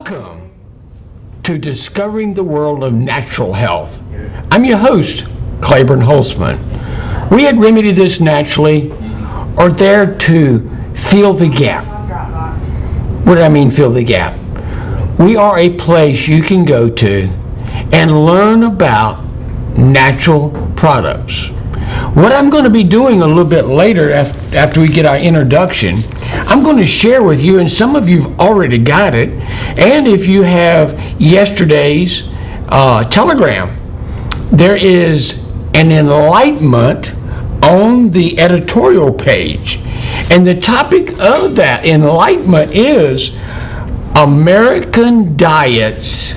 Welcome to Discovering the World of Natural Health. I'm your host, Claiborne Holtzman. We at Remedy This Naturally are there to fill the gap. What do I mean, fill the gap? We are a place you can go to and learn about natural products. What I'm going to be doing a little bit later after we get our introduction, I'm going to share with you, and some of you've already got it, and if you have yesterday's telegram, there is an enlightenment on the editorial page. And the topic of that enlightenment is American diets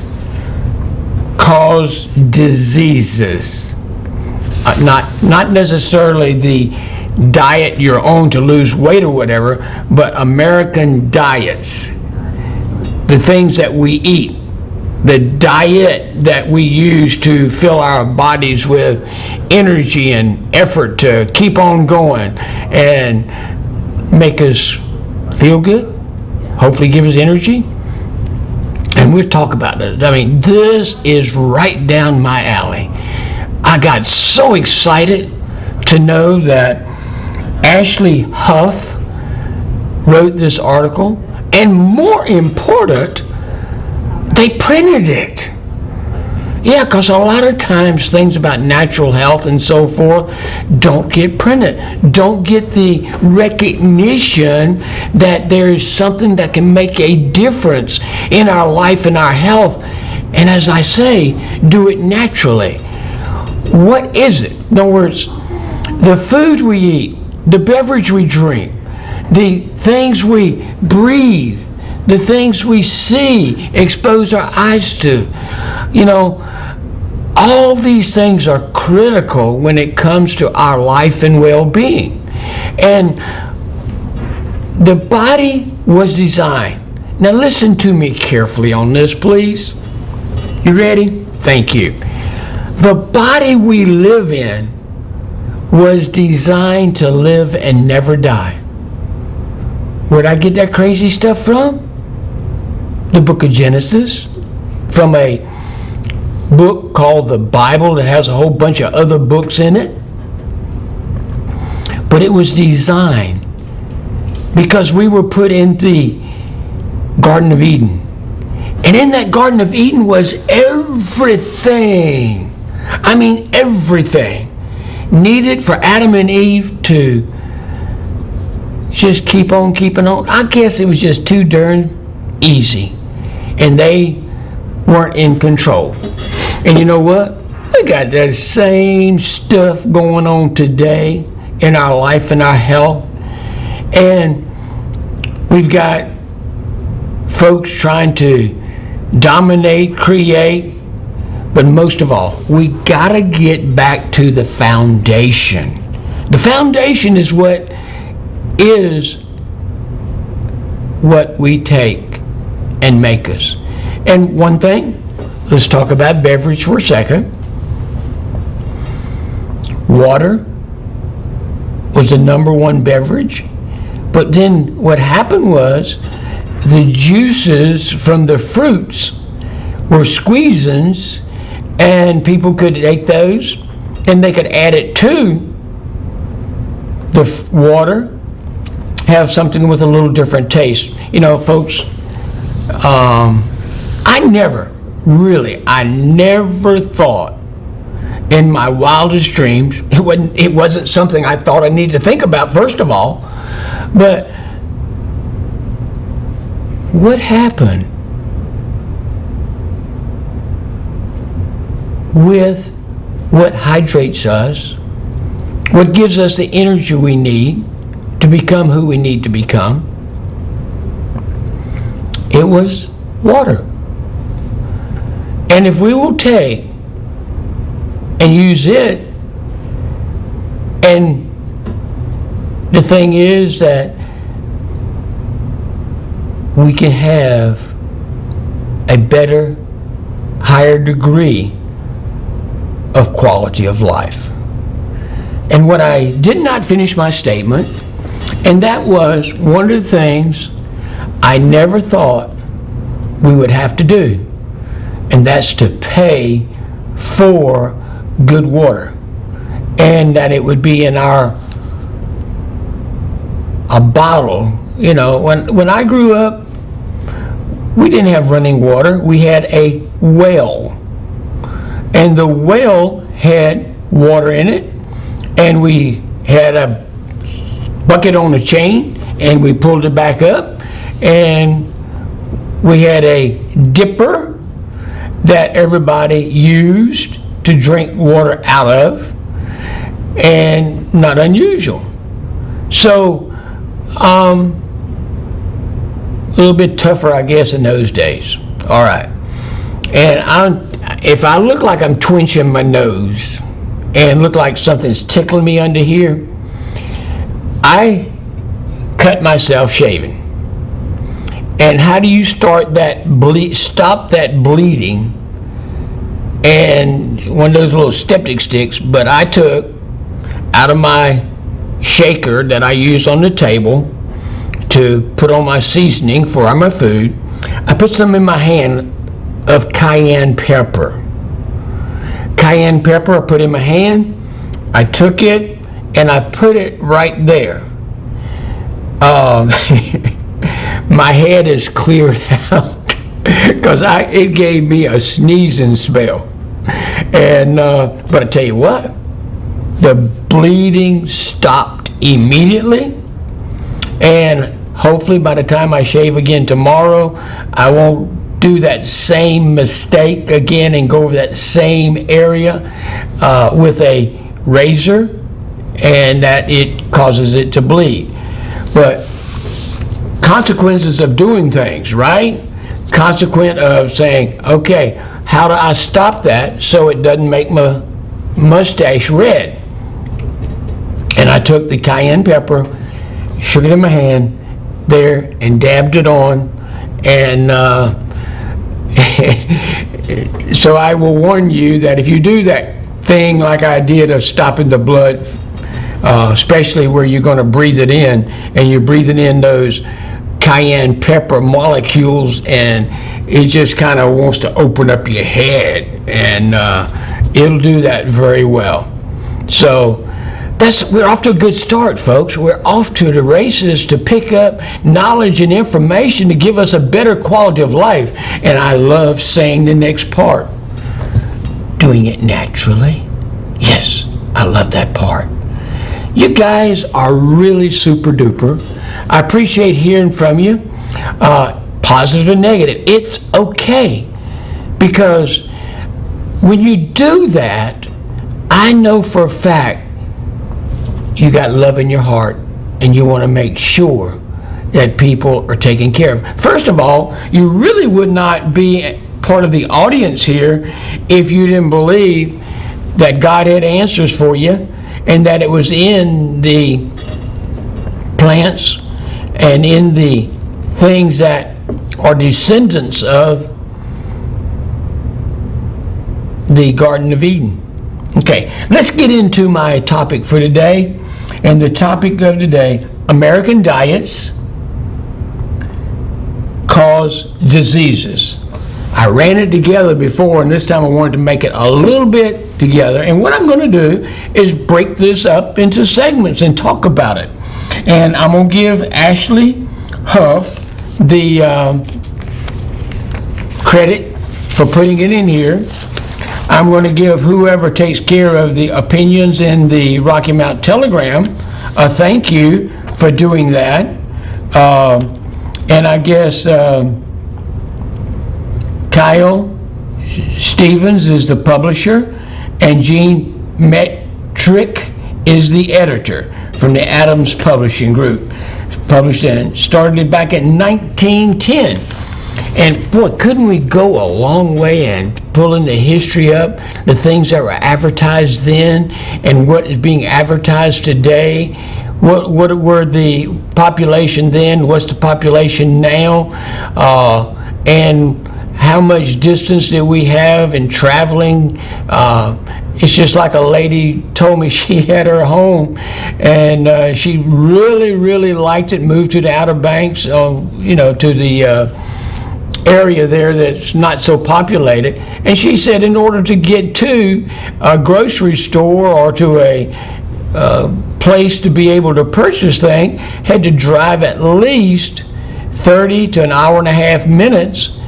cause diseases. Not necessarily the diet you're on to lose weight or whatever, but American diets. The things that we eat, the diet that we use to fill our bodies with energy and effort to keep on going and make us feel good, hopefully give us energy. And we'll talk about this. I mean, this is right down my alley. I got so excited to know that Ashley Huff wrote this article, and more important, they printed it. Yeah, because a lot of times things about natural health and so forth don't get printed, don't get the recognition that there's something that can make a difference in our life and our health. And as I say, do it naturally. What is it? In other words, the food we eat, the beverage we drink, the things we breathe, the things we see, expose our eyes to, all these things are critical when it comes to our life and well-being. And the body was designed. Now listen to me carefully on this, please. You ready? Thank you. The body we live in was designed to live and never die. Where'd I get that crazy stuff from? The book of Genesis, from a book called the Bible that has a whole bunch of other books in it. But it was designed because we were put in the Garden of Eden. And in that Garden of Eden was everything. I mean, everything needed for Adam and Eve to just keep on keeping on. I guess it was just too darn easy. And they weren't in control. And you know what? We got that same stuff going on today in our life and our health. And we've got folks trying to dominate, create. But most of all, we got to get back to the foundation. The foundation is what we take and make us. And one thing, let's talk about beverage for a second. Water was the number one beverage. But then what happened was the juices from the fruits were squeezins, and people could take those and they could add it to the water, have something with a little different taste. Folks, I never thought in my wildest dreams, it wasn't something I thought I needed to think about, first of all, but what happened with what hydrates us, what gives us the energy we need to become who we need to become? It was water. And if we will take and use it, and the thing is that we can have a better, higher degree of quality of life. And when I did not finish my statement, and that was one of the things I never thought we would have to do, and that's to pay for good water, and that it would be in a bottle. You know, when I grew up, we didn't have running water. We had a well, and the well had water in it, and we had a bucket on a chain, and we pulled it back up, and we had a dipper that everybody used to drink water out of, and not unusual. So, a little bit tougher, I guess, in those days. All right. And if I look like I'm twitching my nose and look like something's tickling me under here, I cut myself shaving. And how do you start that stop that bleeding? And one of those little septic sticks, but I took out of my shaker that I use on the table to put on my seasoning for my food, I put some in my hand of cayenne pepper. Cayenne pepper I put in my hand, I took it, and I put it right there. My head is cleared out because it gave me a sneezing spell. And but I tell you what, the bleeding stopped immediately, and hopefully by the time I shave again tomorrow, I won't do that same mistake again and go over that same area with a razor, and that it causes it to bleed. But consequences of doing things, right? Consequent of saying, okay, how do I stop that so it doesn't make my mustache red? And I took the cayenne pepper, shook it in my hand there, and dabbed it on, and so I will warn you that if you do that thing like I did of stopping the blood, especially where you're going to breathe it in, and you're breathing in those cayenne pepper molecules, and it just kind of wants to open up your head, and it'll do that very well. So we're off to a good start, folks. We're off to the races to pick up knowledge and information to give us a better quality of life. And I love saying the next part, doing it naturally. Yes, I love that part. You guys are really super duper. I appreciate hearing from you, positive and negative. It's okay, because when you do that, I know for a fact you got love in your heart, and you want to make sure that people are taken care of. First of all, you really would not be part of the audience here if you didn't believe that God had answers for you, and that it was in the plants and in the things that are descendants of the Garden of Eden. Okay, let's get into my topic for today. And the topic of today, American diets cause diseases. I ran it together before, and this time I wanted to make it a little bit together. And what I'm going to do is break this up into segments and talk about it. And I'm going to give Ashley Huff the credit for putting it in here. I'm going to give whoever takes care of the opinions in the Rocky Mount Telegram a thank you for doing that. And I guess Kyle Stevens is the publisher, and Gene Metrick is the editor from the Adams Publishing Group. Published and started back in 1910. And boy, couldn't we go a long way and pulling the history up, the things that were advertised then and what is being advertised today. What were the population then? What's the population now? And how much distance did we have in traveling? It's just like a lady told me she had her home, and she really, really liked it, moved to the Outer Banks, to the area there that's not so populated. And she said in order to get to a grocery store or to a place to be able to purchase things, had to drive at least 30 to an hour and a half minutes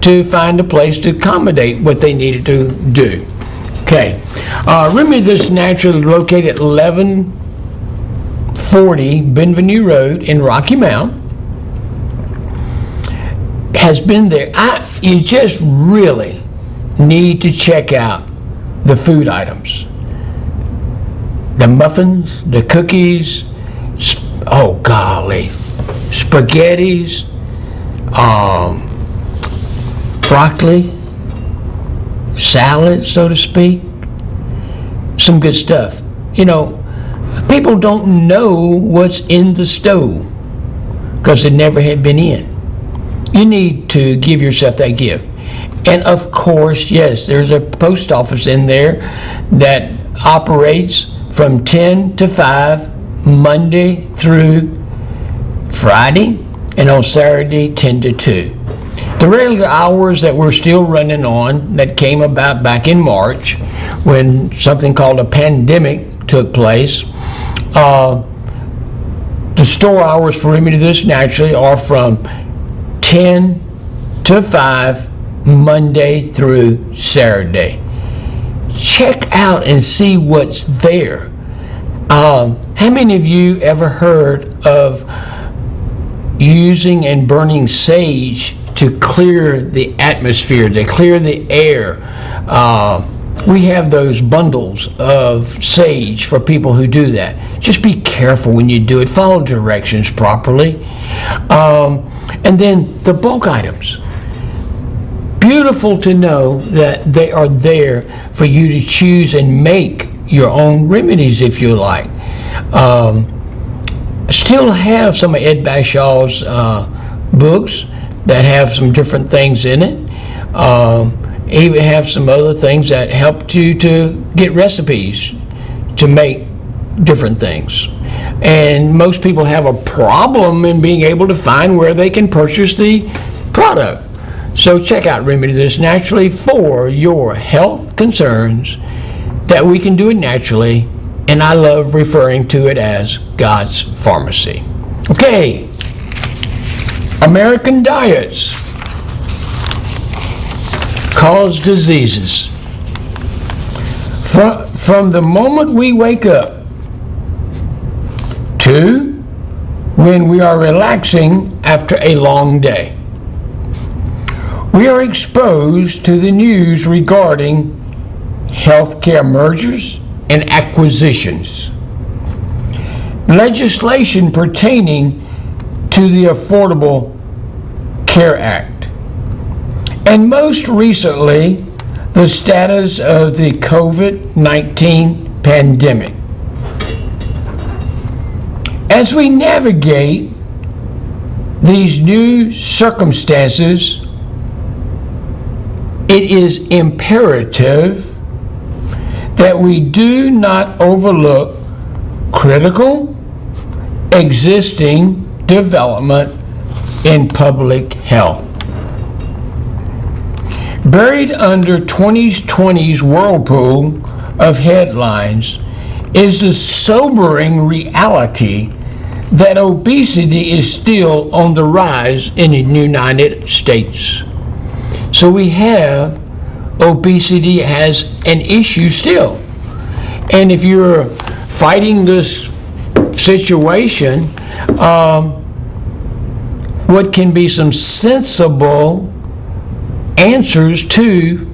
to find a place to accommodate what they needed to do. Okay. Remedy This Naturally, located at 1140 Benvenue Road in Rocky Mount, has been there. You just really need to check out the food items. The muffins, the cookies, oh golly, spaghettis, broccoli, salad, so to speak. Some good stuff. You know, people don't know what's in the stove because it never had been in. You need to give yourself that gift. And of course, yes, there's a post office in there that operates from 10 to 5, Monday through Friday, and on Saturday, 10 to 2. The regular hours that we're still running on, that came about back in March, when something called a pandemic took place, the store hours for Remedy This Naturally are from 10 to 5, Monday through Saturday. Check out and see what's there. How many of you ever heard of using and burning sage to clear the atmosphere, to clear the air? We have those bundles of sage for people who do that. Just be careful when you do it. Follow directions properly. And then the bulk items. Beautiful to know that they are there for you to choose and make your own remedies if you like. Still have some of Ed Bashaw's books that have some different things in it. Even have some other things that help you to get recipes to make different things. And most people have a problem in being able to find where they can purchase the product. So check out Remedy This Naturally for your health concerns, that we can do it naturally, and I love referring to it as God's Pharmacy. Okay, American diets cause diseases. From the moment we wake up to when we are relaxing after a long day, we are exposed to the news regarding healthcare mergers and acquisitions, legislation pertaining to the Affordable Care Act, and most recently, the status of the COVID-19 pandemic. As we navigate these new circumstances, it is imperative that we do not overlook critical existing development in public health. Buried under 2020's whirlpool of headlines is the sobering reality that obesity is still on the rise in the United States. So we have obesity as an issue still. And if you're fighting this situation, what can be some sensible answers to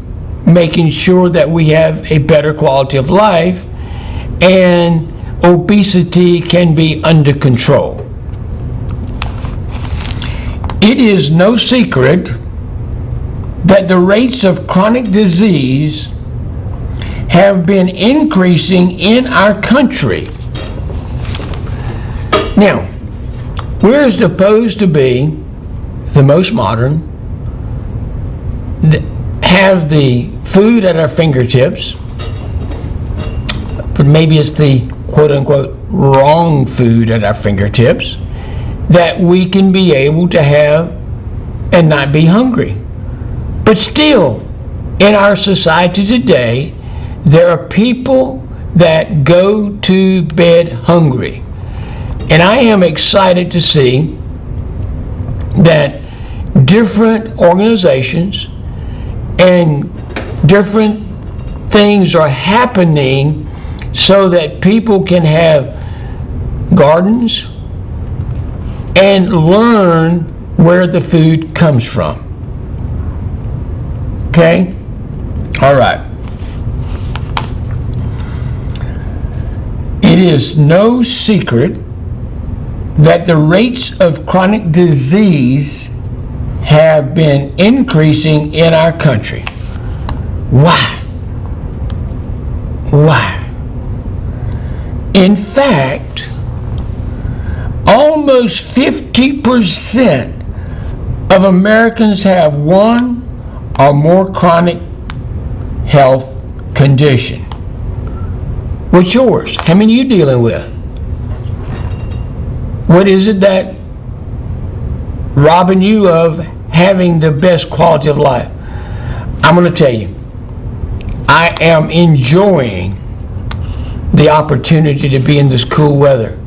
making sure that we have a better quality of life and obesity can be under control? It is no secret that the rates of chronic disease have been increasing in our country. Now, we're supposed to be the most modern, have the food at our fingertips, but maybe it's the quote-unquote wrong food at our fingertips, that we can be able to have and not be hungry. But still, in our society today, there are people that go to bed hungry. And I am excited to see that different organizations and different things are happening so that people can have gardens and learn where the food comes from. Okay? All right. It is no secret that the rates of chronic disease have been increasing in our country. Why? Why? In fact, almost 50% of Americans have one or more chronic health condition. What's yours? How many are you dealing with? What is it that robbing you of having the best quality of life? I'm going to tell you, I am enjoying the opportunity to be in this cool weather.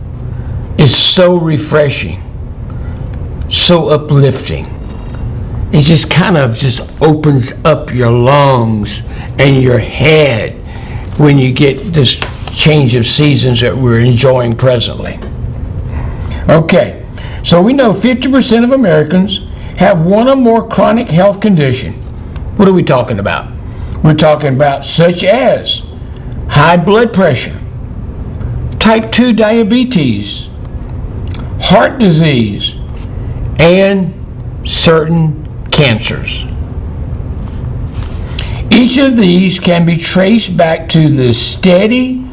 It's so refreshing, so uplifting. It just kind of just opens up your lungs and your head when you get this change of seasons that we're enjoying presently. Okay, so we know 50% of Americans have one or more chronic health condition. What are we talking about? We're talking about such as high blood pressure, type 2 diabetes, heart disease, and certain cancers. Each of these can be traced back to the steady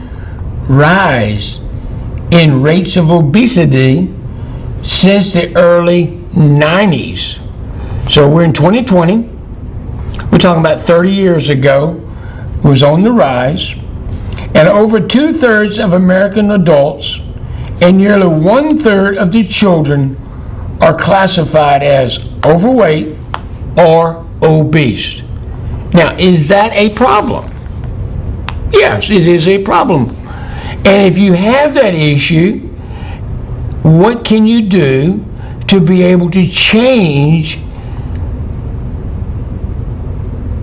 rise in rates of obesity since the early 90s. So we're in 2020. We're talking about 30 years ago. It was on the rise. And over 2/3 of American adults and nearly 1/3 of the children are classified as overweight or obese. Now, is that a problem? Yes, it is a problem. And if you have that issue, what can you do to be able to change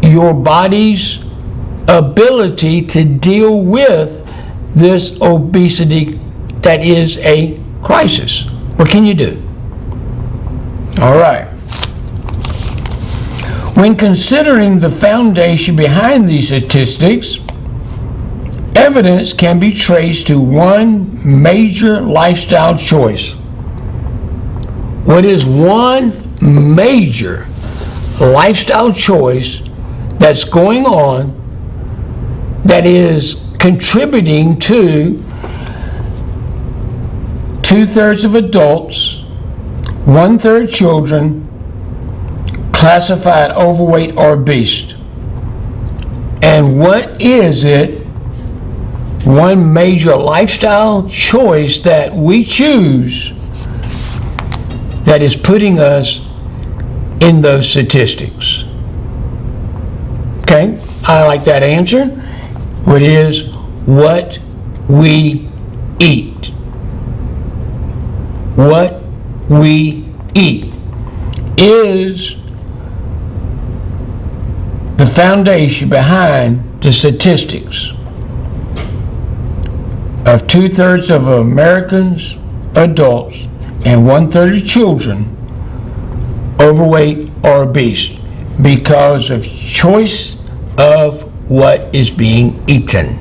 your body's ability to deal with this obesity that is a crisis? What can you do? All right. When considering the foundation behind these statistics, evidence can be traced to one major lifestyle choice. What is one major lifestyle choice that's going on that is contributing to 2/3 of adults, 1/3 children classified overweight or obese? And what is it, one major lifestyle choice that we choose that is putting us in those statistics? Okay, I like that answer. What is what we eat. What we eat is the foundation behind the statistics of 2/3 of Americans, adults, and 1/3 of children overweight or obese because of choice of what is being eaten.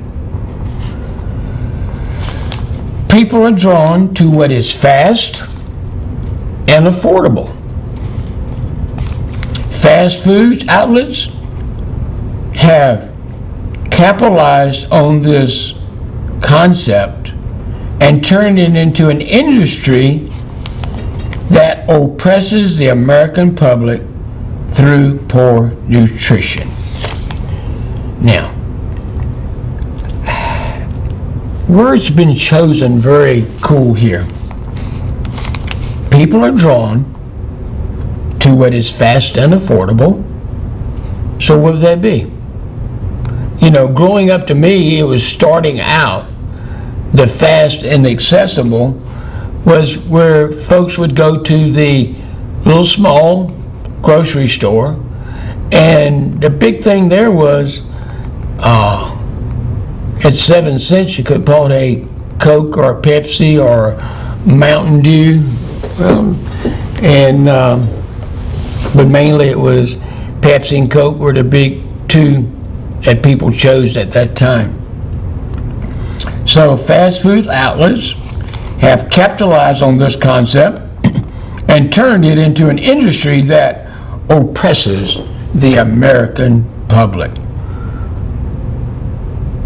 People are drawn to what is fast and affordable. Fast food outlets have capitalized on this concept and turned it into an industry that oppresses the American public through poor nutrition. Now, words have been chosen very cool here. People are drawn to what is fast and affordable. So what would that be? Growing up, to me, it was starting out, the fast and accessible was where folks would go to the little small grocery store, and the big thing there was at 7 cents you could buy a Coke or a Pepsi or Mountain Dew, but mainly it was Pepsi and Coke were the big two that people chose at that time. So fast food outlets have capitalized on this concept and turned it into an industry that oppresses the American public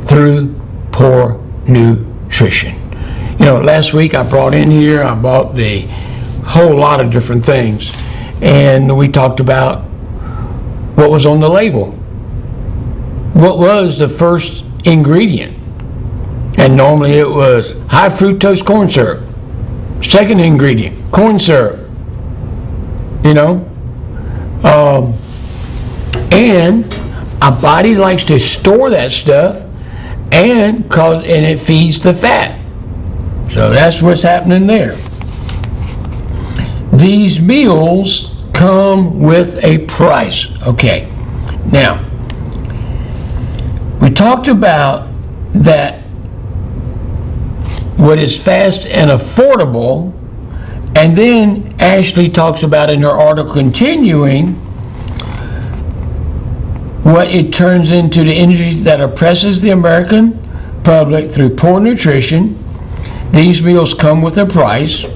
through poor nutrition. Last week I bought a whole lot of different things, and we talked about what was on the label. What was the first ingredient? And normally it was high fructose corn syrup. Second ingredient, corn syrup. And our body likes to store that stuff, and it feeds the fat. So that's what's happening there. These meals come with a price. Okay, now we talked about that what is fast and affordable, and then Ashley talks about in her article continuing what it turns into the industry that oppresses the American public through poor nutrition. These meals come with a price.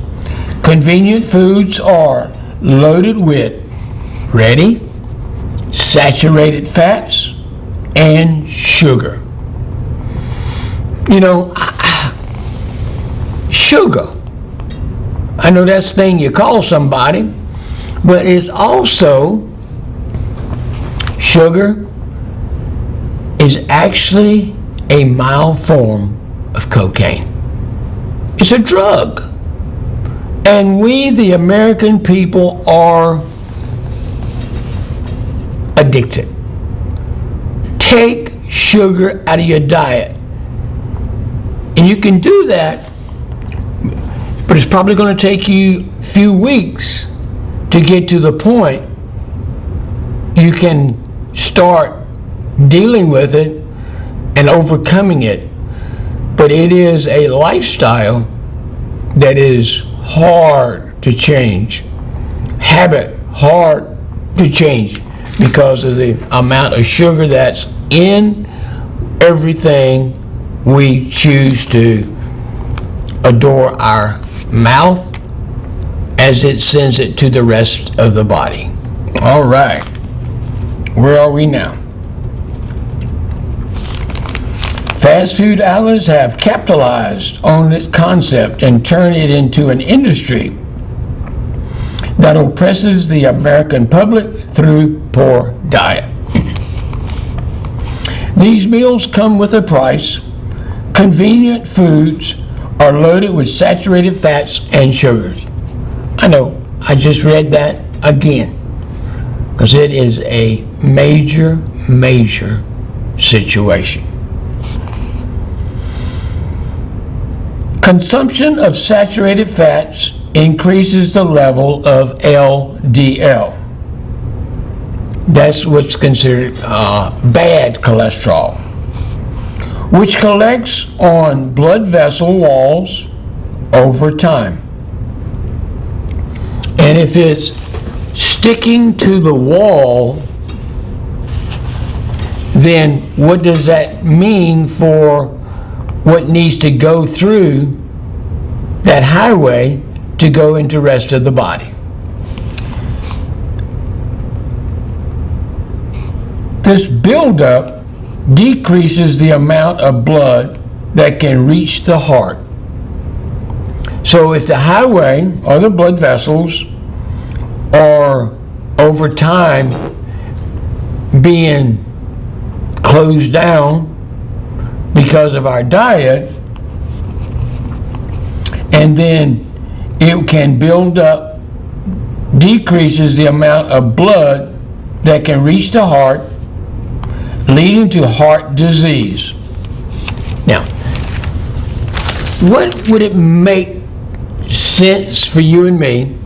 Convenient foods are loaded with, ready, saturated fats and sugar. Sugar, I know that's the thing you call somebody, but it's also, sugar is actually a mild form of cocaine. It's a drug. And we, the American people, are addicted. Take sugar out of your diet. And you can do that, but it's probably going to take you a few weeks to get to the point you can start dealing with it and overcoming it. But it is a lifestyle that is hard to change. Habit, hard to change because of the amount of sugar that's in everything we choose to adore our mouth as it sends it to the rest of the body. All right, where are we now? Fast food outlets have capitalized on this concept and turned it into an industry that oppresses the American public through poor diet. These meals come with a price. Convenient foods are loaded with saturated fats and sugars. I know, I just read that again, because it is a major, major situation. Consumption of saturated fats increases the level of LDL. That's what's considered bad cholesterol, which collects on blood vessel walls over time. And if it's sticking to the wall, then what does that mean for what needs to go through that highway to go into the rest of the body? This buildup decreases the amount of blood that can reach the heart. So if the highway or the blood vessels are over time being closed down because of our diet, and then it can build up decreases the amount of blood that can reach the heart, leading to heart disease. Now, what would it make sense for you and me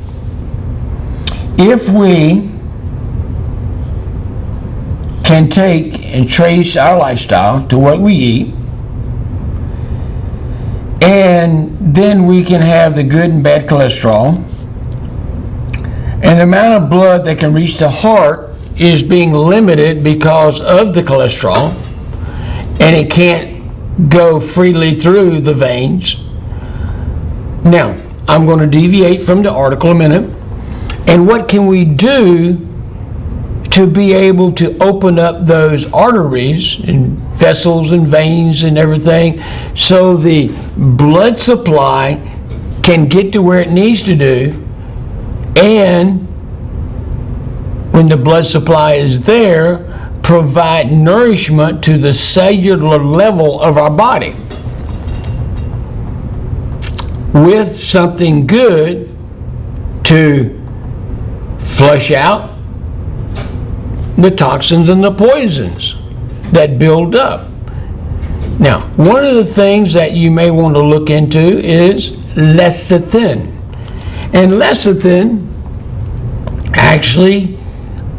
if we can take and trace our lifestyle to what we eat, and then we can have the good and bad cholesterol, and the amount of blood that can reach the heart is being limited because of the cholesterol, and it can't go freely through the veins. Now, I'm going to deviate from the article a minute. And what can we do to be able to open up those arteries and vessels and veins and everything so the blood supply can get to where it needs to do, and when the blood supply is there, provide nourishment to the cellular level of our body with something good to flush out the toxins and the poisons that build up. Now, one of the things that you may want to look into is lecithin. And lecithin actually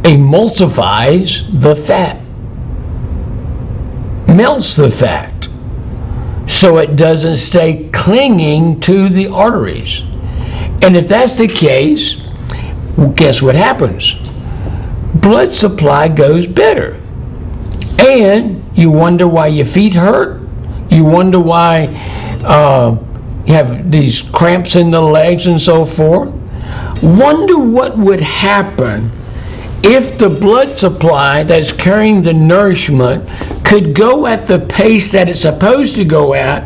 emulsifies the fat, melts the fat, so it doesn't stay clinging to the arteries. And if that's the case, well, guess what happens? Blood supply goes better. And you wonder why your feet hurt. You wonder why you have these cramps in the legs and so forth. Wonder what would happen if the blood supply that's carrying the nourishment could go at the pace that it's supposed to go at,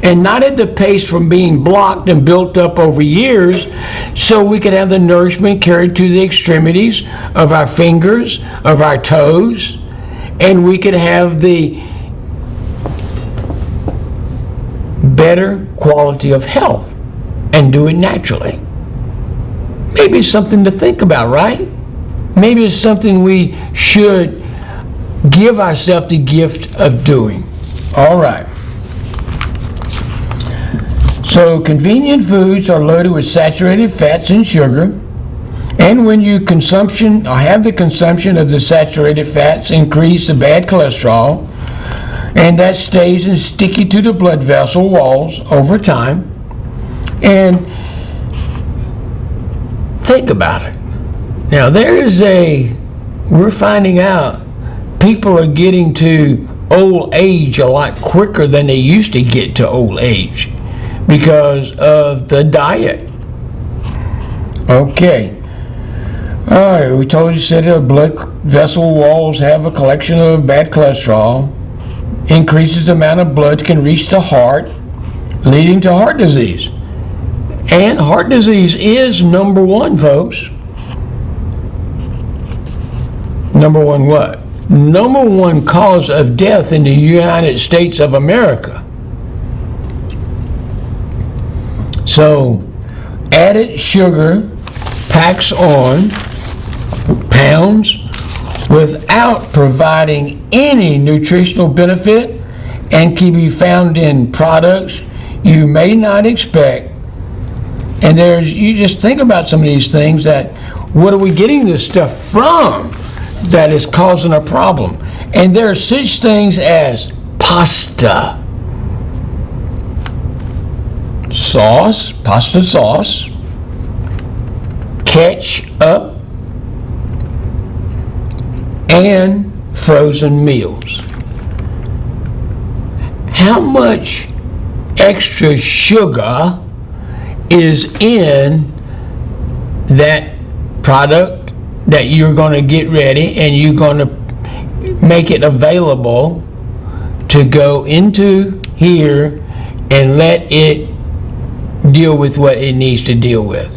and not at the pace from being blocked and built up over years, so we could have the nourishment carried to the extremities of our fingers, of our toes, and we could have the better quality of health and do it naturally. Maybe it's something to think about, right? Maybe it's something we should give ourselves the gift of doing. All right. So convenient foods are loaded with saturated fats and sugar, and when you have the consumption of the saturated fats, increase the bad cholesterol, and that stays and sticky to the blood vessel walls over time. And think about it. Now, we're finding out people are getting to old age a lot quicker than they used to get to old age because of the diet. Okay. All right, we said that blood vessel walls have a collection of bad cholesterol, increases the amount of blood can reach the heart, leading to heart disease. And heart disease is number one, folks. Number one what? Number one cause of death in the United States of America. So, added sugar packs on pounds without providing any nutritional benefit and can be found in products you may not expect. And you just think about some of these things, that what are we getting this stuff from that is causing a problem? And there are such things as pasta sauce, ketchup, and frozen meals. How much extra sugar is in that product that you're going to get ready and you're going to make it available to go into here and let it deal with what it needs to deal with?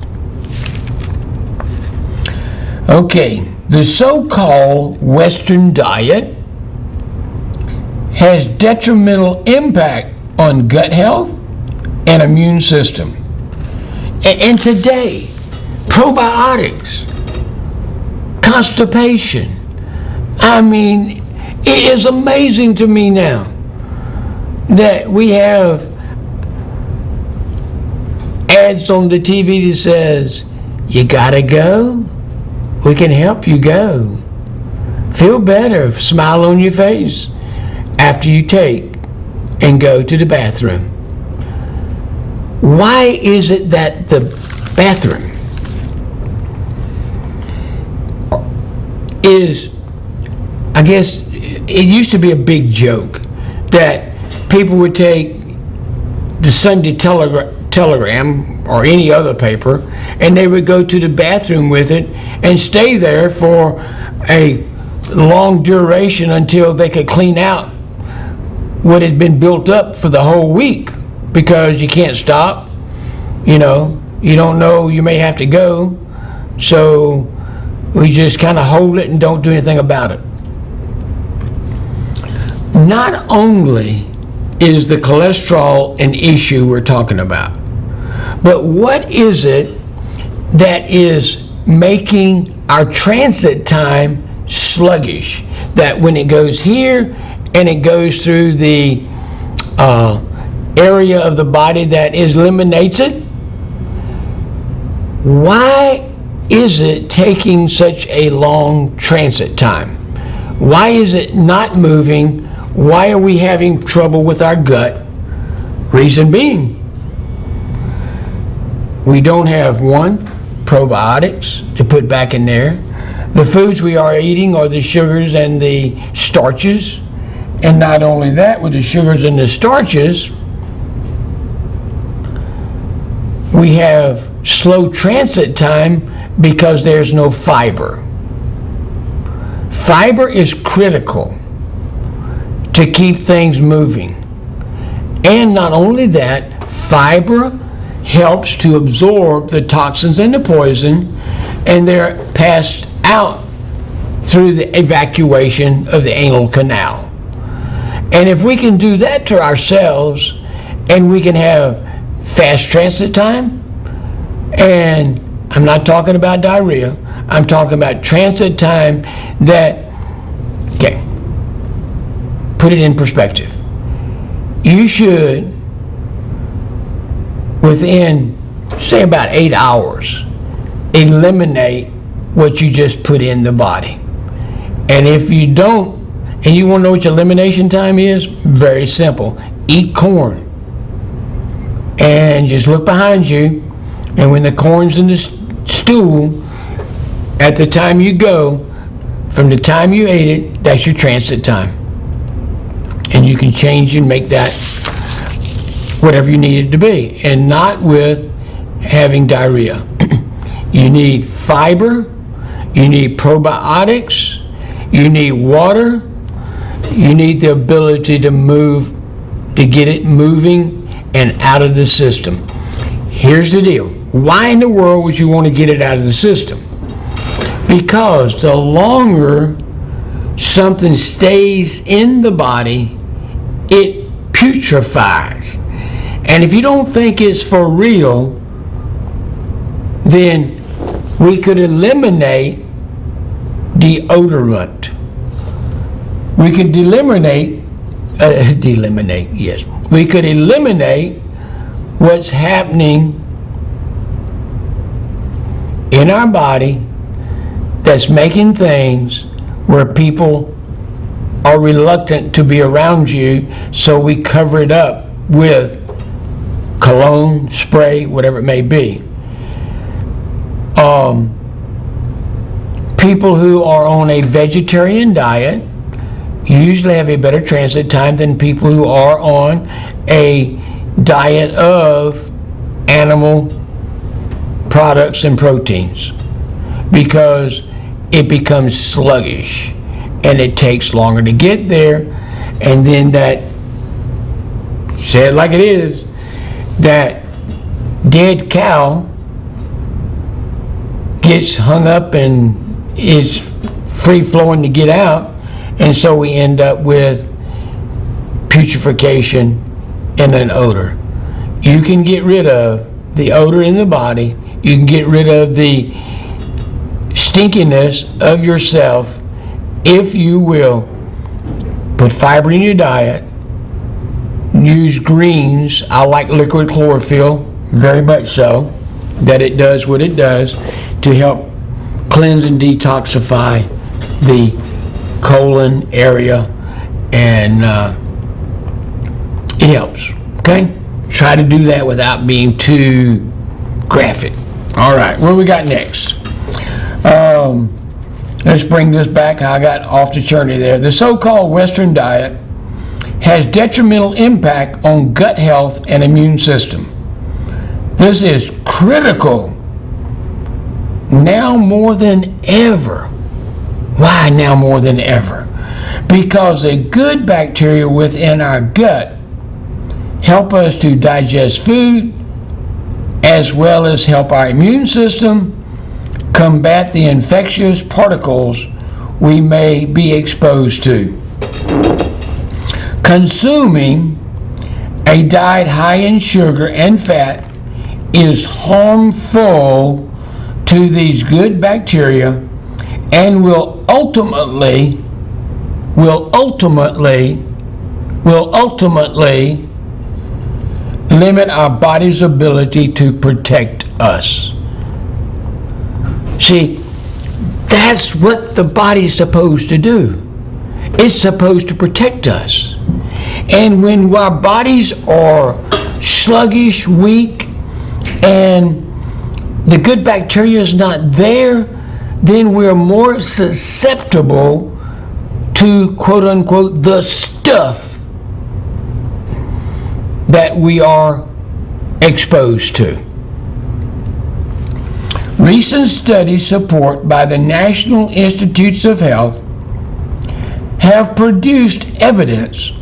Okay, the so-called Western diet has detrimental impact on gut health and immune system. And today, probiotics, constipation. I mean, it is amazing to me now that we have ads on the TV that says, you gotta go, we can help you go. Feel better, smile on your face after you take and go to the bathroom. Why is it that the bathroom is, I guess, it used to be a big joke that people would take the Sunday Telegram or any other paper and they would go to the bathroom with it and stay there for a long duration until they could clean out what had been built up for the whole week, because you can't stop, you don't know, you may have to go, so we just kind of hold it and don't do anything about it. Not only is the cholesterol an issue we're talking about, but what is it that is making our transit time sluggish, that when it goes here and it goes through the area of the body that eliminates it, why is it taking such a long transit time? Why is it not moving? Why are we having trouble with our gut? Reason being, we don't have, one, probiotics to put back in there. The foods we are eating are the sugars and the starches. And not only that, with the sugars and the starches, we have slow transit time because there's no fiber. Fiber is critical to keep things moving. And not only that, fiber helps to absorb the toxins and the poison, and they're passed out through the evacuation of the anal canal. And if we can do that to ourselves, and we can have fast transit time, and I'm not talking about diarrhea, I'm talking about transit time that, okay, put it in perspective. You should, within, say, about 8 hours, eliminate what you just put in the body. And if you don't, and you want to know what your elimination time is? Very simple. Eat corn. And just look behind you, and when the corn's in the stool, at the time you go, from the time you ate it, that's your transit time. And you can change and make that whatever you need it to be, and not with having diarrhea. You need fiber, you need probiotics, you need water, you need the ability to move, to get it moving and out of the system. Here's the deal. Why in the world would you want to get it out of the system? Because the longer something stays in the body, it putrefies. And if you don't think it's for real, then we could eliminate deodorant. We could eliminate we could eliminate what's happening in our body that's making things where people are reluctant to be around you, so we cover it up with cologne, spray, whatever it may be. People who are on a vegetarian diet usually have a better transit time than people who are on a diet of animal products and proteins, because it becomes sluggish and it takes longer to get there. And then that, say it like it is, that dead cow gets hung up and is free flowing to get out, and so we end up with putrefaction and an odor. You can get rid of the odor in the body You can get rid of the stinkiness of yourself if you will put fiber in your diet, use greens. I like liquid chlorophyll, very much so, that it does what it does to help cleanse and detoxify the colon area, and it helps. Okay? Try to do that without being too graphic. All right, what do we got next? Let's bring this back. I got off the journey there. The so-called Western diet has detrimental impact on gut health and immune system. This is critical now more than ever. Why now more than ever? Because the good bacteria within our gut help us to digest food, as well as help our immune system combat the infectious particles we may be exposed to. Consuming a diet high in sugar and fat is harmful to these good bacteria and will ultimately limit our body's ability to protect us. See, that's what the body's supposed to do. It's supposed to protect us. And when our bodies are sluggish, weak, and the good bacteria is not there, then we're more susceptible to, quote unquote, the stuff that we are exposed to. Recent studies support by the National Institutes of Health have produced evidence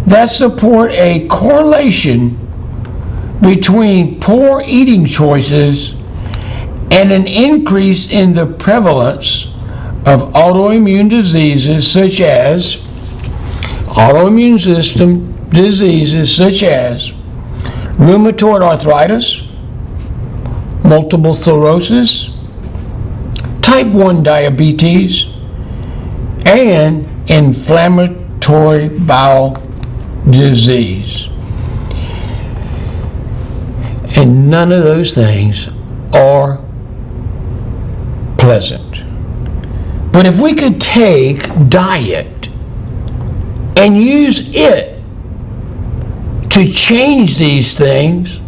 that support a correlation between poor eating choices and an increase in the prevalence of autoimmune diseases such as rheumatoid arthritis, multiple sclerosis, type 1 diabetes, and inflammatory bowel disease. And none of those things are pleasant. But if we could take diet and use it to change these things,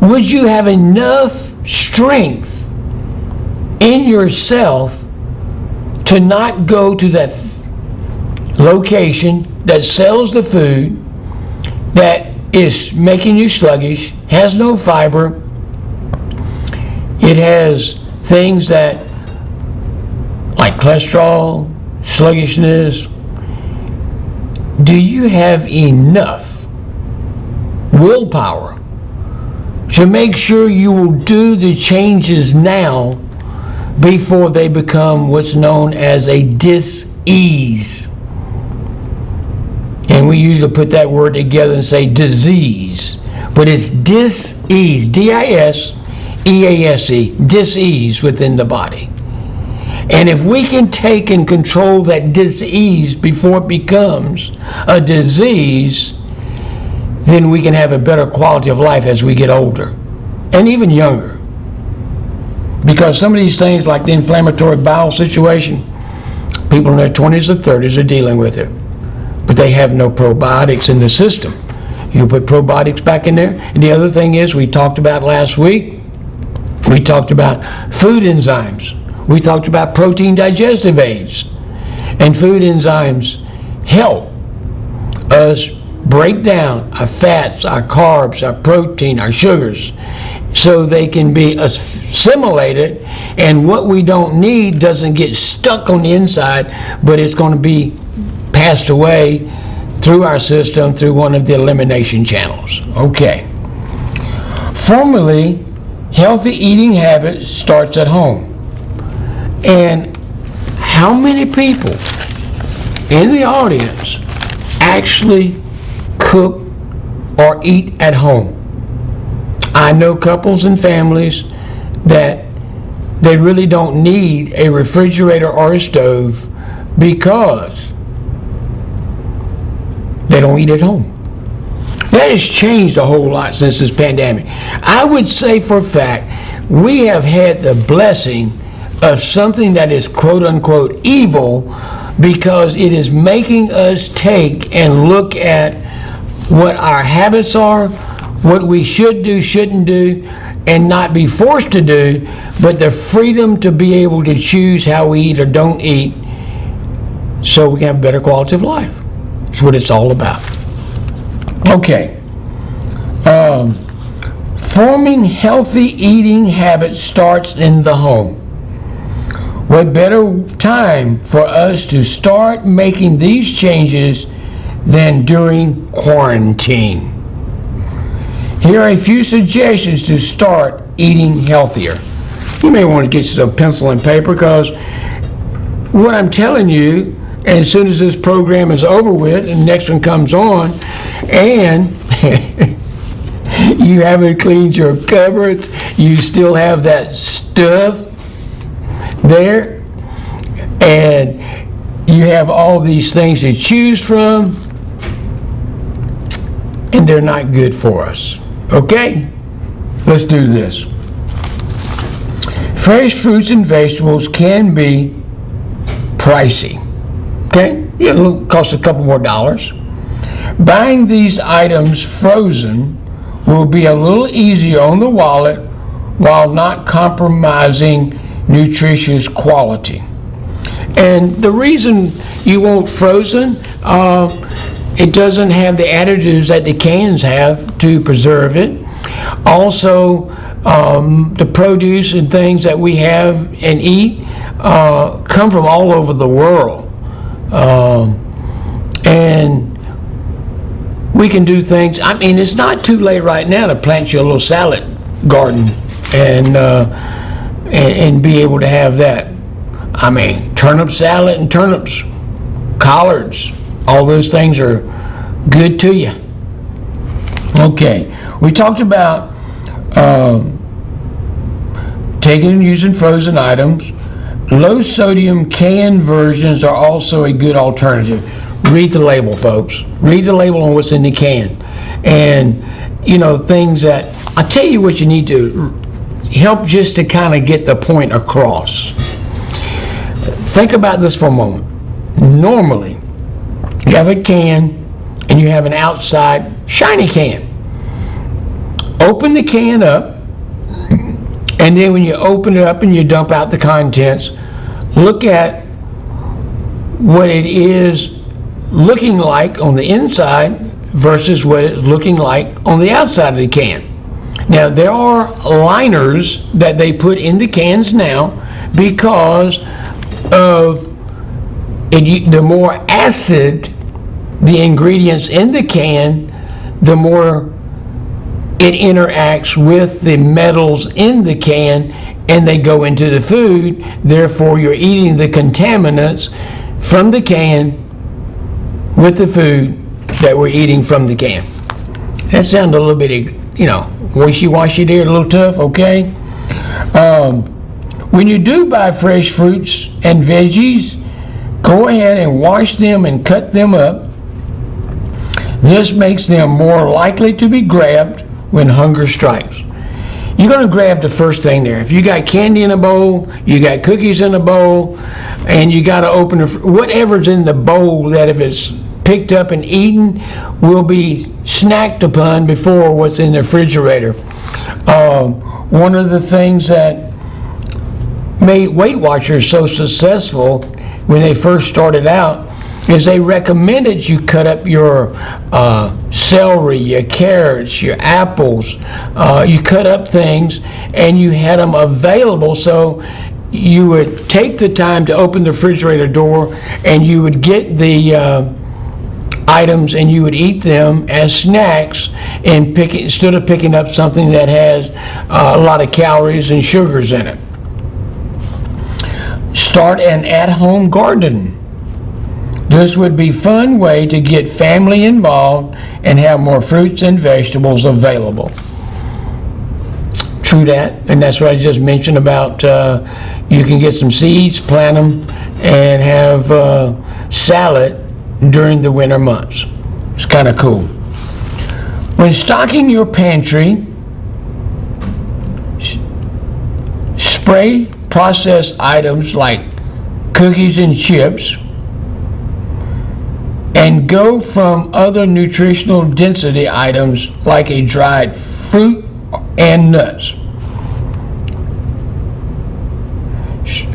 would you have enough strength in yourself to not go to that location that sells the food that is making you sluggish, has no fiber, it has things that like cholesterol, sluggishness? Do you have enough willpower to make sure you will do the changes now before they become what's known as a dis-ease? And we usually put that word together and say disease, but it's dis-ease, D-I-S-E-A-S-E, dis-ease within the body. And if we can take and control that dis-ease before it becomes a disease, then we can have a better quality of life as we get older and even younger. Because some of these things, like the inflammatory bowel situation, people in their 20s or 30s are dealing with it, but they have no probiotics in the system. You put probiotics back in there. And the other thing is, we talked about last week, we talked about food enzymes. We talked about protein digestive aids. And food enzymes help us break down our fats, our carbs, our protein, our sugars, so they can be assimilated, and what we don't need doesn't get stuck on the inside, but it's going to be passed away through our system through one of the elimination channels. Okay. Formerly, healthy eating habits starts at home. And how many people in the audience actually cook or eat at home? I know couples and families that they really don't need a refrigerator or a stove because they don't eat at home. That has changed a whole lot since this pandemic. I would say for a fact, we have had the blessing of something that is quote unquote evil, because it is making us take and look at what our habits are, what we should do, shouldn't do, and not be forced to do, but the freedom to be able to choose how we eat or don't eat so we can have a better quality of life. That's what it's all about. Okay. Forming healthy eating habits starts in the home. What better time for us to start making these changes than during quarantine? Here are a few suggestions to start eating healthier. You may want to get you a pencil and paper, because what I'm telling you, and as soon as this program is over with and the next one comes on, and you haven't cleaned your cupboards, you still have that stuff there, and you have all these things to choose from, and they're not good for us. Okay? Let's do this. Fresh fruits and vegetables can be pricey. Okay? It'll cost a couple more dollars. Buying these items frozen will be a little easier on the wallet while not compromising nutritious quality. And the reason you want frozen, it doesn't have the additives that the cans have to preserve it. Also, the produce and things that we have and eat come from all over the world. And we can do things. I mean, it's not too late right now to plant you a little salad garden and be able to have that. I mean, turnip salad and turnips, collards, all those things are good to you. Okay, we talked about taking and using frozen items. Low sodium canned versions are also a good alternative. Read the label, folks. Read the label on what's in the can. And, things that, I'll tell you what you need to help just to kind of get the point across. Think about this for a moment. Normally, you have a can and you have an outside shiny can. Open the can up, and then when you open it up and you dump out the contents, look at what it is looking like on the inside versus what it's looking like on the outside of the can. Now, there are liners that they put in the cans now because of it. The more acid the ingredients in the can, the more it interacts with the metals in the can and they go into the food. Therefore, you're eating the contaminants from the can with the food that we're eating from the can. That sounded a little bit, wishy-washy there, a little tough, okay? When you do buy fresh fruits and veggies, go ahead and wash them and cut them up. This makes them more likely to be grabbed when hunger strikes. You're going to grab the first thing there. If you got candy in a bowl, you got cookies in a bowl, and you got to open whatever's in the bowl that if it's picked up and eaten will be snacked upon before what's in the refrigerator. One of the things that made Weight Watchers so successful when they first started out is they recommended you cut up your celery, your carrots, your apples. You cut up things and you had them available, so you would take the time to open the refrigerator door and you would get the items and you would eat them as snacks and instead of picking up something that has a lot of calories and sugars in it. Start an at-home garden. This would be a fun way to get family involved and have more fruits and vegetables available. True that, and that's what I just mentioned about you can get some seeds, plant them, and have salad during the winter months. It's kind of cool. When stocking your pantry, spray processed items like cookies and chips, and go from other nutritional density items like a dried fruit and nuts.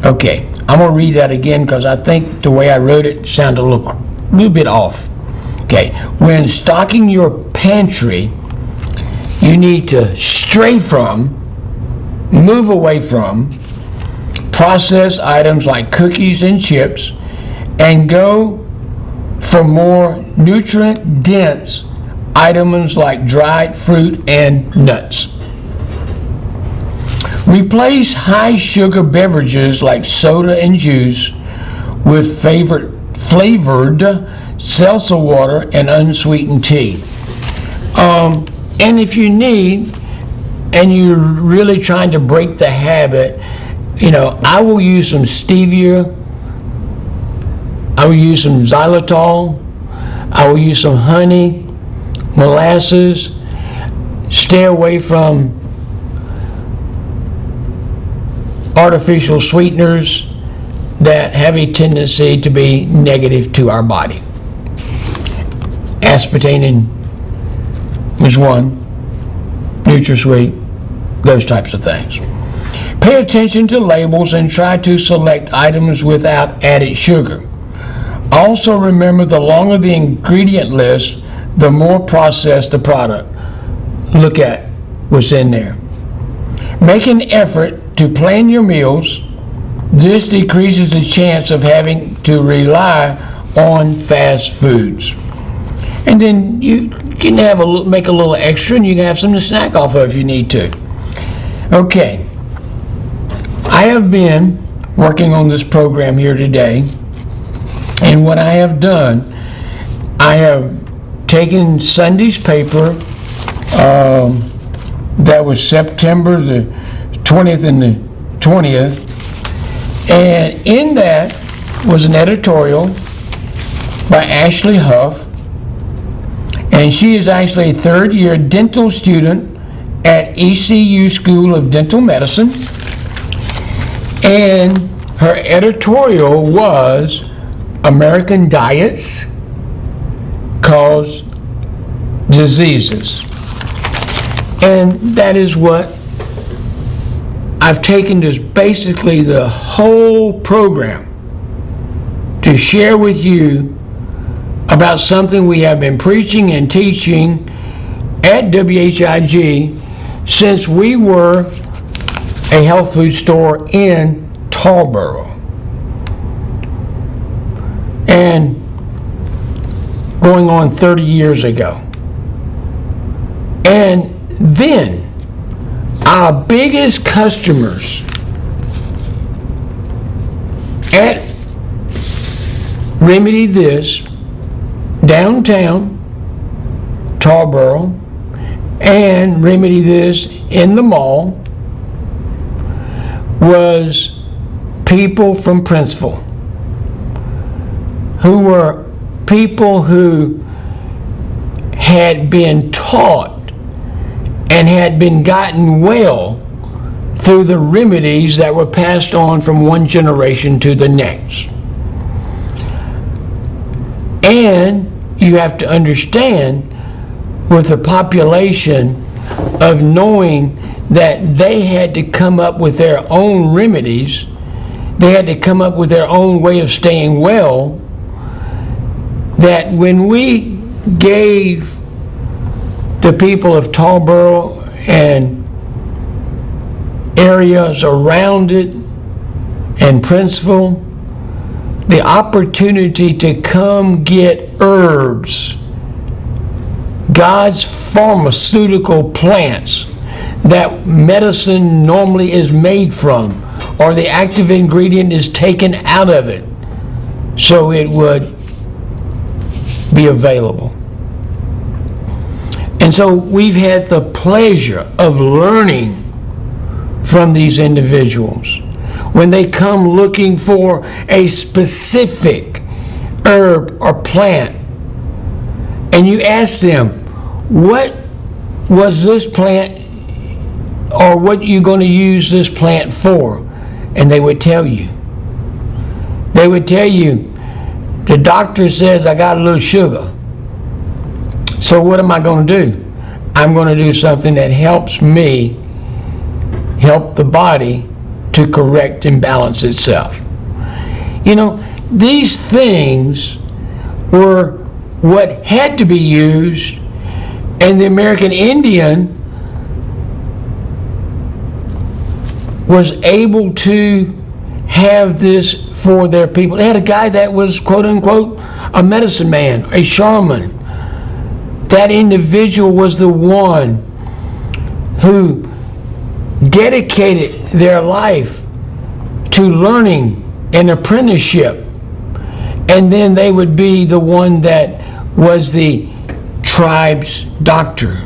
Okay, I'm going to read that again because I think the way I wrote it sounded a little bit off. Okay, when stocking your pantry, you need to stray from, move away from, processed items like cookies and chips, and go for more nutrient-dense items like dried fruit and nuts. Replace high-sugar beverages like soda and juice with flavored seltzer water and unsweetened tea. And if you need, and you're really trying to break the habit, I will use some stevia, I will use some xylitol, I will use some honey, molasses. Stay away from artificial sweeteners that have a tendency to be negative to our body. Aspartame is one, NutraSweet, those types of things. Pay attention to labels and try to select items without added sugar. Also remember, the longer the ingredient list, the more processed the product. Look at what's in there. Make an effort to plan your meals. This decreases the chance of having to rely on fast foods. And then you can make a little extra, and you can have something to snack off of if you need to. Okay, I have been working on this program here today, and what I have done, I have taken Sunday's paper, that was September the 20th and the 20th, and in that was an editorial by Ashley Huff, and she is actually a third-year dental student at ECU School of Dental Medicine, and her editorial was American Diets Cause Diseases. And that is what I've taken, this basically the whole program to share with you about something we have been preaching and teaching at WHIG since we were a health food store in Tarboro. And going on 30 years ago. And then our biggest customers at Remedy This, downtown Tarboro, and Remedy This in the mall was people from Princeville, who were people who had been taught and had been gotten well through the remedies that were passed on from one generation to the next. And you have to understand, with the population, of knowing that they had to come up with their own remedies, they had to come up with their own way of staying well, that when we gave the people of Tarboro and areas around it and Princeville the opportunity to come get herbs, God's pharmaceutical plants that medicine normally is made from, or the active ingredient is taken out of it so it would be available. And so we've had the pleasure of learning from these individuals. When they come looking for a specific herb or plant, and you ask them, what was this plant, or what you going to use this plant for? And they would tell you. They would tell you, the doctor says I got a little sugar. So what am I going to do? I'm going to do something that helps me help the body to correct and balance itself. You know, these things were what had to be used, and the American Indian was able to have this for their people. They had a guy that was, quote unquote, a medicine man, a shaman. That individual was the one who dedicated their life to learning an apprenticeship, and then they would be the one that was the tribe's doctor.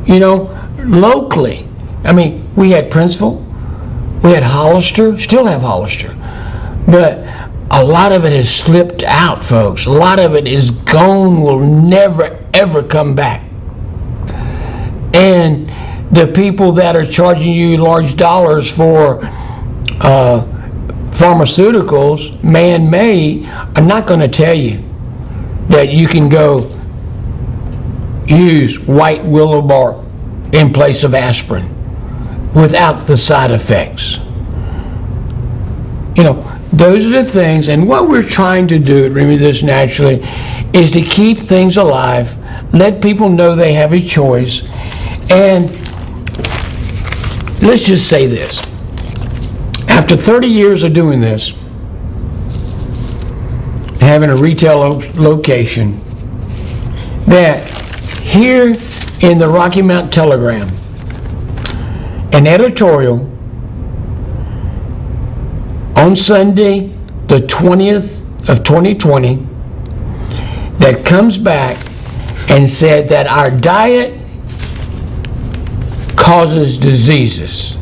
You know, locally, I mean, we had Princeville, we had Hollister, still have Hollister, but a lot of it has slipped out, folks. A lot of it is gone, will never ever come back. And the people that are charging you large dollars for pharmaceuticals, man-made, are not going to tell you that you can go use white willow bark in place of aspirin without the side effects. You know, those are the things, and what we're trying to do at Remedy This Naturally is to keep things alive, let people know they have a choice, and let's just say this. After 30 years of doing this, having a retail location, that here in the Rocky Mountain Telegram, an editorial on Sunday, the 20th of 2020, that comes back and said that our diet causes diseases,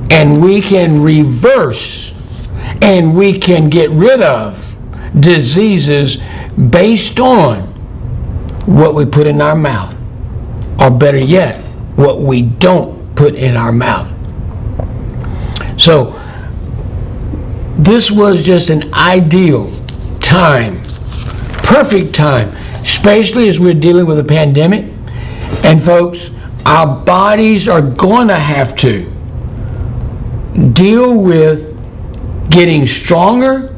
and we can reverse and we can get rid of diseases based on what we put in our mouth, or better yet, what we don't put in our mouth. So this was just an ideal time, perfect time, especially as we're dealing with a pandemic. And folks, our bodies are going to have to deal with getting stronger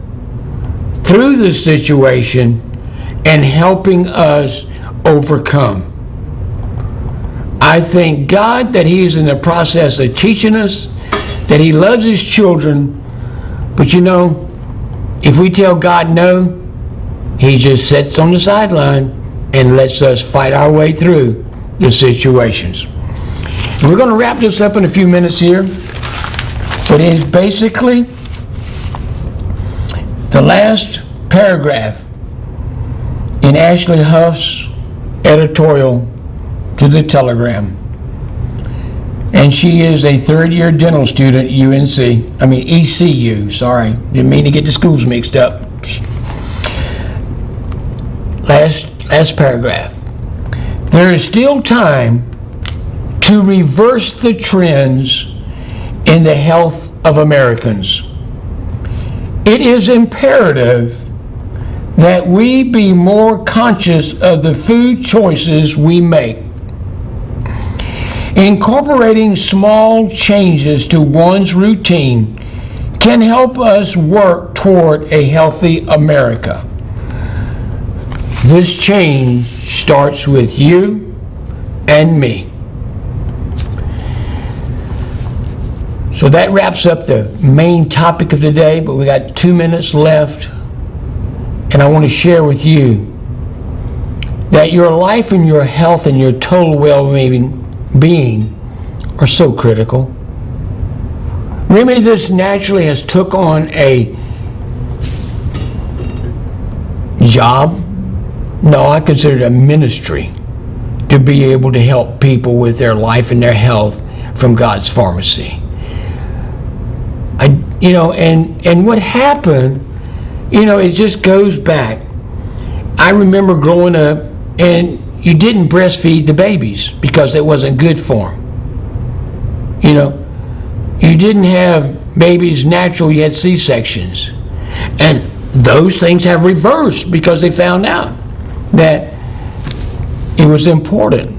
through this situation and helping us overcome. I thank God that He is in the process of teaching us, that He loves His children. But you know, if we tell God no, He just sits on the sideline and lets us fight our way through the situations. We're going to wrap this up in a few minutes here, but it is basically the last paragraph in Ashley Huff's editorial to the Telegram. And she is a third-year dental student at ECU, sorry. Didn't mean to get the schools mixed up. Last paragraph. There is still time to reverse the trends in the health of Americans. It is imperative that we be more conscious of the food choices we make. Incorporating small changes to one's routine can help us work toward a healthy America. This change starts with you and me. So that wraps up the main topic of today, but we got 2 minutes left, and I want to share with you that your life and your health and your total well-being are so critical. Remedy This Naturally has took on a job, no, I consider it a ministry, to be able to help people with their life and their health from God's pharmacy. And what happened, it just goes back. I remember growing up, and you didn't breastfeed the babies because it wasn't good for them. You didn't have babies natural, you had C-sections. And those things have reversed because they found out that it was important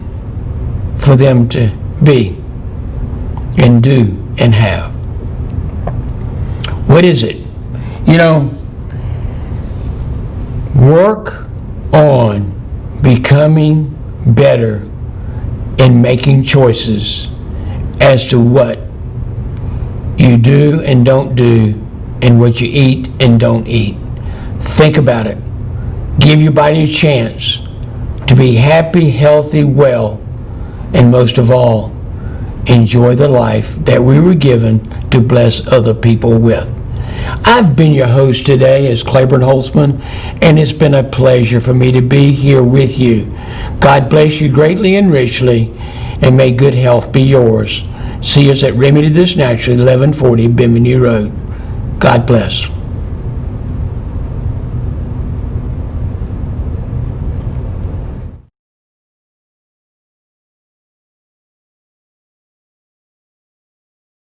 for them to be and do and have. What is it? Work on becoming better and making choices as to what you do and don't do and what you eat and don't eat. Think about it. Give your body a chance to be happy, healthy, well, and most of all, enjoy the life that we were given to bless other people with. I've been your host today as Claiborne Holtzman, and it's been a pleasure for me to be here with you. God bless you greatly and richly, and may good health be yours. See us at Remedy This Naturally, 1140 Bienvenue Road. God bless.